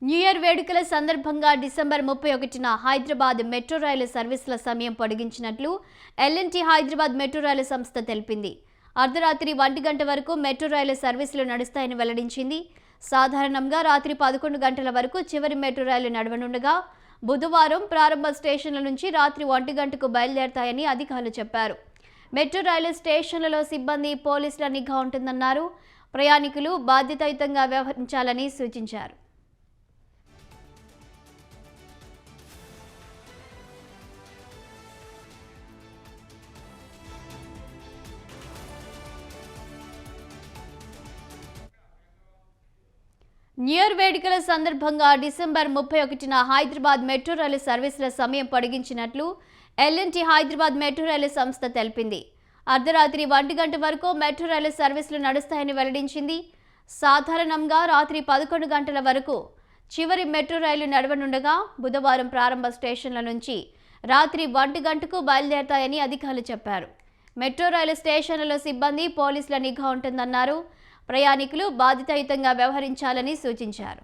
New year వేడుకల సందర్భంగా December 31న Hyderabad metro రైలు సర్వీసుల సమయం పొడిగించినట్లు ఎల్&టీ హైదరాబాద్ మెట్రో రైలు సంస్థ తెలిపింది. అర్ధరాత్రి 1 గంట వరకు మెట్రో రైలు సర్వీసులు నడుస్తాయని వెల్లడించింది. సాధారణంగా రాత్రి 11 గంటల వరకు చివరి మెట్రో రైలు నడవనుండగా బుధవారం ప్రారంభ స్టేషన్ల నుంచి రాత్రి 1 గంటకు బయలుదేరతాయని అధికారులు చెప్పారు. మెట్రో రైలు స్టేషన్లలో సిబ్బంది, పోలీసుల నిఘా ఉంటుందన్నారు. ప్రయాణికులు బాధ్యతాయుతంగా వ్యవహరించాలని సూచించారు. న్యూ ఇయర్ వేడుకల సందర్భంగా డిసెంబర్ 31న హైదరాబాద్ మెట్రో రైలు సర్వీసుల సమయం పొడిగించినట్లు ఎల్&టీ హైదరాబాద్ మెట్రో రైలు సంస్థ తెలిపింది. అర్ధరాత్రి 1 గంట వరకు మెట్రో రైలు సర్వీసులు నడుస్తాయని వెల్లడించింది. సాధారణంగా రాత్రి 11 గంటల వరకు చివరి మెట్రో రైలు నడవనుండగా బుధవారం ప్రారంభ స్టేషన్ల నుంచి రాత్రి 1 గంటకు బయలుదేరతాయని అధికారులు చెప్పారు. మెట్రో రైలు స్టేషన్లలో సిబ్బంది, పోలీసుల నిఘా ఉంటుందన్నారు. ప్రయాణికులు బాధ్యతాయుతంగా వ్యవహరించాలని సూచించారు.